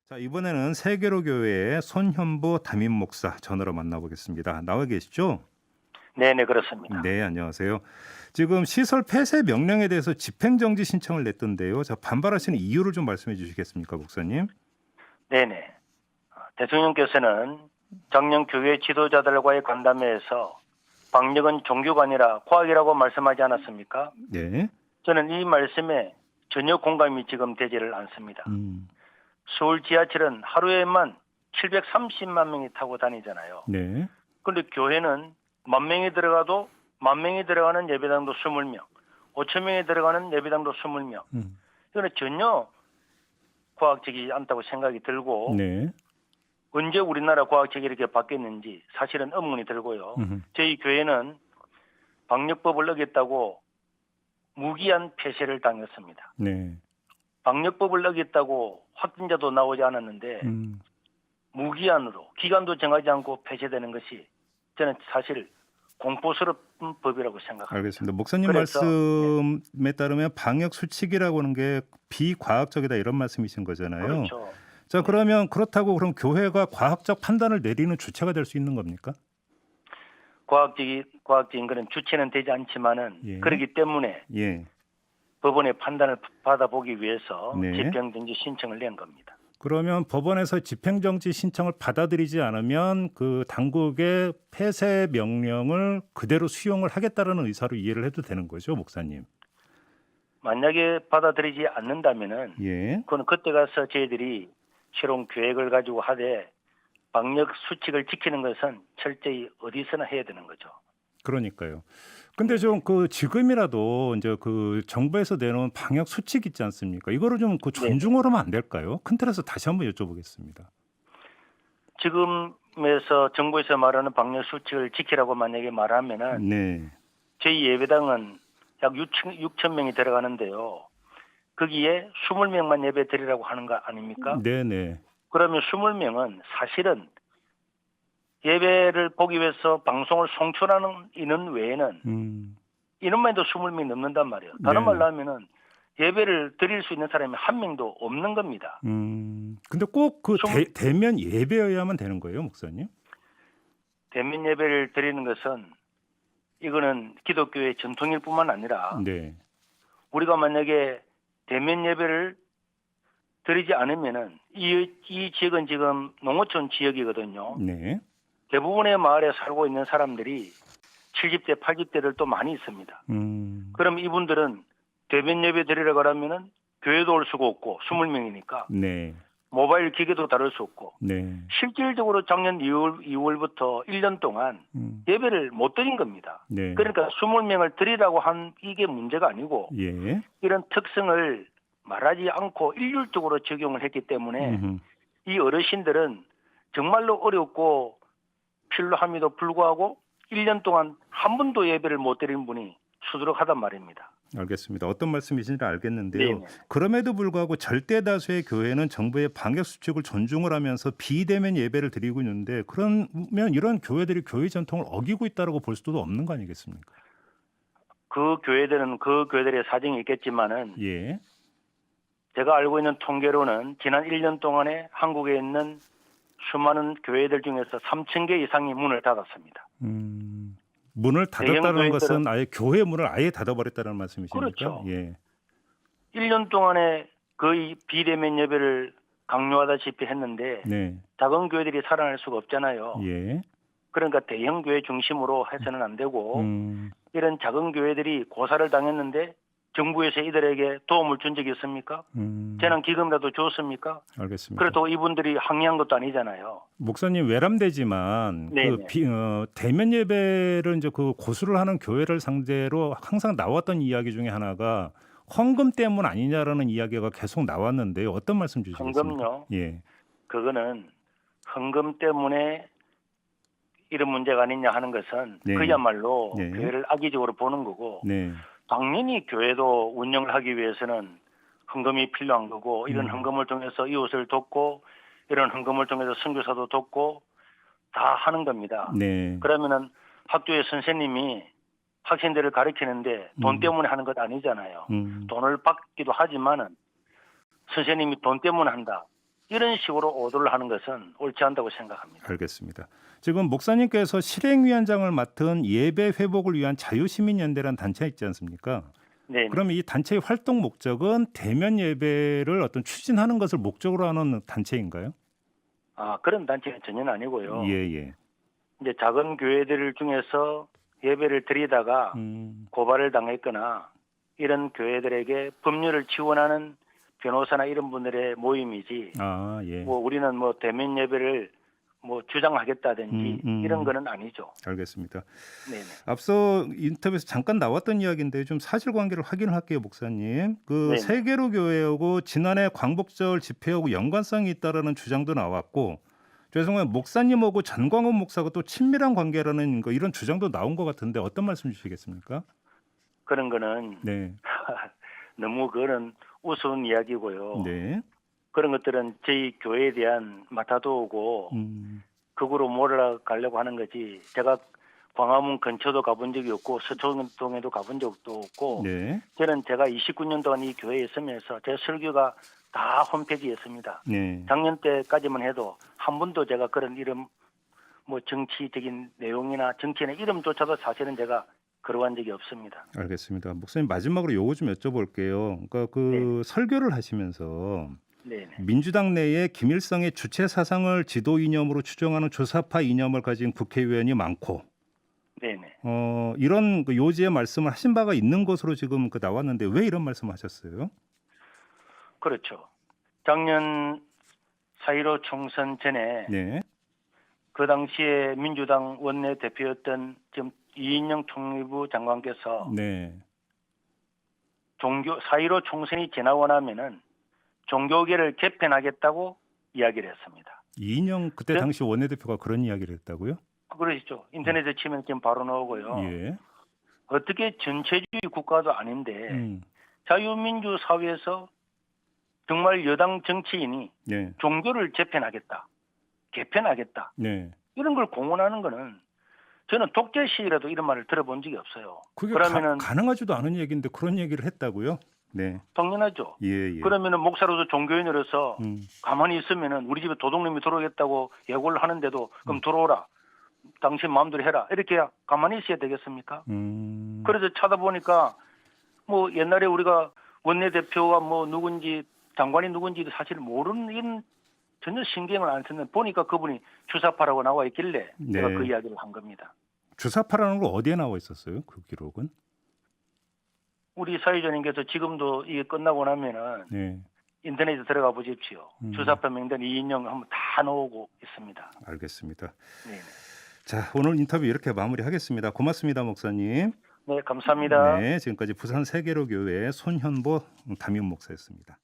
자, 이번에는 세계로 교회의 손현보 담임 목사 전화로 만나보겠습니다. 나와 계시죠? 네네, 그렇습니다. 네, 안녕하세요. 지금 시설 폐쇄 명령에 대해서 집행정지 신청을 냈던데요. 자, 반발하시는 이유를 좀 말씀해 주시겠습니까, 목사님? 네네. 대통령께서는 정녕 교회 지도자들과의 간담회에서 방역은 종교가 아니라 과학이라고 말씀하지 않았습니까? 네. 저는 이 말씀에 전혀 공감이 지금 되지를 않습니다. 음, 서울 지하철은 하루에만 730만 명이 타고 다니잖아요. 네. 그런데 교회는 만 명이 들어가도 만 명이 들어가는 예배당도 20명, 5천 명이 들어가는 예배당도 20명. 음, 이거는 전혀 과학적이지 않다고 생각이 들고 네. 언제 우리나라 과학책이 이렇게 바뀌었는지 사실은 의문이 들고요. 음, 저희 교회는 방역법을 어겼다고 무기한 폐쇄를 당했습니다. 네. 방역법을 어겼다고 확진자도 나오지 않았는데 음, 무기한으로 기간도 정하지 않고 폐쇄되는 것이 저는 사실 공포스러운 법이라고 생각합니다. 알겠습니다. 목사님 그래서 말씀에 따르면 방역 수칙이라고 하는 게 비과학적이다 이런 말씀이신 거잖아요. 그렇죠. 자, 네. 그러면 그렇다고 그럼 교회가 과학적 판단을 내리는 주체가 될 수 있는 겁니까? 과학적인 것은 주체는 되지 않지만은 예. 그렇기 때문에 예. 법원의 판단을 받아보기 위해서 네. 집행정지 신청을 낸 겁니다. 그러면 법원에서 집행정지 신청을 받아들이지 않으면 그 당국의 폐쇄 명령을 그대로 수용을 하겠다라는 의사로 이해를 해도 되는 거죠, 목사님? 만약에 받아들이지 않는다면은 예. 그건 그때 가서 저희들이 새로운 계획을 가지고 하되 방역 수칙을 지키는 것은 철저히 어디서나 해야 되는 거죠. 그러니까요. 근데 네네. 좀 그 지금이라도 이제 그 정부에서 내놓은 방역 수칙 있지 않습니까? 이거를 좀 그 네네. 존중을 하면 안 될까요? 큰 틀에서 다시 한번 여쭤보겠습니다. 지금에서 정부에서 말하는 방역 수칙을 지키라고 만약에 말하면은 네. 저희 예배당은 약 6천 명이 들어가는데요. 거기에 20명만 예배 드리라고 하는 거 아닙니까? 네네. 그러면 20명은 사실은 예배를 보기 위해서 방송을 송출하는 인원 외에는 음. 인원만 해도 20명이 넘는단 말이에요. 다른 네네. 말로 하면은 예배를 드릴 수 있는 사람이 한 명도 없는 겁니다. 근데 꼭 그 스물- 대면 예배여야만 되는 거예요, 목사님? 대면 예배를 드리는 것은 이거는 기독교의 전통일 뿐만 아니라 네. 우리가 만약에 대면 예배를 드리지 않으면은 이 지역은 지금 농어촌 지역이거든요. 네. 대부분의 마을에 살고 있는 사람들이 70대, 80대들도 많이 있습니다. 음. 그럼 이분들은 대면 예배 드리려고 하면은 교회도 올 수가 없고 20명이니까 네. 모바일 기계도 다룰 수 없고 네. 실질적으로 작년 2월부터 1년 동안 음. 예배를 못 드린 겁니다. 네. 그러니까 20명을 드리라고 한 이게 문제가 아니고 예. 이런 특성을 말하지 않고 일률적으로 적용을 했기 때문에 음흠. 이 어르신들은 정말로 어렵고 필요함에도 불구하고 1년 동안 한 번도 예배를 못 드린 분이 수두룩하단 말입니다. 알겠습니다. 어떤 말씀이신지 알겠는데요. 네네. 그럼에도 불구하고 절대 다수의 교회는 정부의 방역 수칙을 존중을 하면서 비대면 예배를 드리고 있는데 그러면 이런 교회들이 교회 전통을 어기고 있다라고 볼 수도 없는 거 아니겠습니까? 그 교회들은 그 교회들의 사정이 있겠지만은 예. 제가 알고 있는 통계로는 지난 1년 동안에 한국에 있는 수많은 교회들 중에서 3천 개 이상이 문을 닫았습니다. 문을 대형 닫았다는 교회들은 것은 아예 교회 문을 아예 닫아버렸다는 말씀이십니까? 그렇죠. 예. 1년 동안에 거의 비대면 예배를 강요하다시피 했는데 네. 작은 교회들이 살아날 수가 없잖아요. 예. 그러니까 대형 교회 중심으로 해서는 안 되고 음. 이런 작은 교회들이 고사를 당했는데 정부에서 이들에게 도움을 준 적이 있습니까? 음. 재난기금이라도 줬습니까? 알겠습니다. 그래도 이분들이 항의한 것도 아니잖아요. 목사님 외람되지만 네네. 대면 예배를 이제 그 고수를 하는 교회를 상대로 항상 나왔던 이야기 중에 하나가 헌금 때문 아니냐라는 이야기가 계속 나왔는데요. 어떤 말씀 주시겠습니까? 헌금요. 예. 그거는 헌금 때문에 이런 문제가 아니냐 하는 것은 네. 그야말로 네. 교회를 악의적으로 보는 거고 네. 당연히 교회도 운영을 하기 위해서는 헌금이 필요한 거고 이런 음. 헌금을 통해서 이웃을 돕고 이런 헌금을 통해서 선교사도 돕고 다 하는 겁니다. 네. 그러면은 학교의 선생님이 학생들을 가르치는데 돈 음. 때문에 하는 것 아니잖아요. 음. 돈을 받기도 하지만은 선생님이 돈 때문에 한다. 이런 식으로 오도를 하는 것은 옳지 않다고 생각합니다. 알겠습니다. 지금 목사님께서 실행위원장을 맡은 예배 회복을 위한 자유시민연대라는 단체 있지 않습니까? 네, 그럼 이 단체의 활동 목적은 대면 예배를 어떤 추진하는 것을 목적으로 하는 단체인가요? 그런 단체는 전혀 아니고요. 예. 이제 작은 교회들 중에서 예배를 드리다가 고발을 당했거나 이런 교회들에게 법률을 지원하는 변호사나 이런 분들의 모임이지. 예. 뭐 우리는 뭐 대면 예배를 뭐 주장하겠다든지 이런 거는 아니죠. 알겠습니다. 네네. 앞서 인터뷰에서 잠깐 나왔던 이야기인데 좀 사실관계를 확인을 할게요, 목사님. 그 네네. 세계로 교회하고 지난해 광복절 집회하고 연관성이 있다라는 주장도 나왔고, 죄송해요, 목사님하고 전광훈 목사가 또 친밀한 관계라는 거 이런 주장도 나온 것 같은데 어떤 말씀 주시겠습니까? 그런 거는 네. 너무 그런 우스운 이야기고요. 네. 그런 것들은 저희 교회에 대한 마타도고 극으로 몰아가려고 하는 거지. 제가 광화문 근처도 가본 적이 없고 서초동에도 가본 적도 없고 네. 저는 제가 29년 동안 이 교회에 있으면서 제 설교가 다 홈페이지에 있습니다. 네. 작년 때까지만 해도 한 번도 제가 그런 이름 뭐 정치적인 내용이나 정치인의 이름조차도 사실은 제가 거론한 적이 없습니다. 알겠습니다. 목사님 마지막으로 요거 좀 여쭤볼게요. 그러니까 그 설교를 하시면서 네네. 민주당 내에 김일성의 주체 사상을 지도 이념으로 추정하는 조사파 이념을 가진 국회의원이 많고, 네네. 이런 그 요지의 말씀을 하신 바가 있는 것으로 지금 그 나왔는데 왜 이런 말씀하셨어요? 그렇죠. 작년 4.15 총선 전에 네. 그 당시에 민주당 원내대표였던 지금 이인영 총리부 장관께서 네. 4.15 총선이 지나고 나면은 종교계를 개편하겠다고 이야기를 했습니다. 이인영 그때 당시 원내대표가 그런 이야기를 했다고요? 그러시죠. 인터넷에 치면 지금 바로 나오고요. 예. 어떻게 전체주의 국가도 아닌데 자유민주 사회에서 정말 여당 정치인이 네. 종교를 개편하겠다. 네. 이런 걸 공언하는 거는 저는 독재 시절에도 이런 말을 들어본 적이 없어요. 그게 그러면은 가능하지도 않은 얘기인데 그런 얘기를 했다고요? 네. 당연하죠. 예. 그러면은 목사로서 종교인으로서 가만히 있으면은 우리 집에 도둑놈이 들어오겠다고 예고를 하는데도 그럼 들어오라. 당신 마음대로 해라. 이렇게 가만히 있어야 되겠습니까? 그래서 찾아보니까 뭐 옛날에 우리가 원내대표가 뭐 누군지 장관이 누군지도 사실 모르는 이런 전혀 신경을 안 쓰는 보니까 그분이 주사파라고 나와 있길래 제가 그 이야기를 한 겁니다. 주사파라는 거 어디에 나와 있었어요? 그 기록은? 우리 사회자님께서 지금도 이게 끝나고 나면은 인터넷에 들어가 보십시오. 주사파 명단 이인영 하면 다 나오고 있습니다. 알겠습니다. 네. 자, 오늘 인터뷰 이렇게 마무리하겠습니다. 고맙습니다, 목사님. 네, 감사합니다. 네, 지금까지 부산 세계로 교회 손현보 담임 목사였습니다.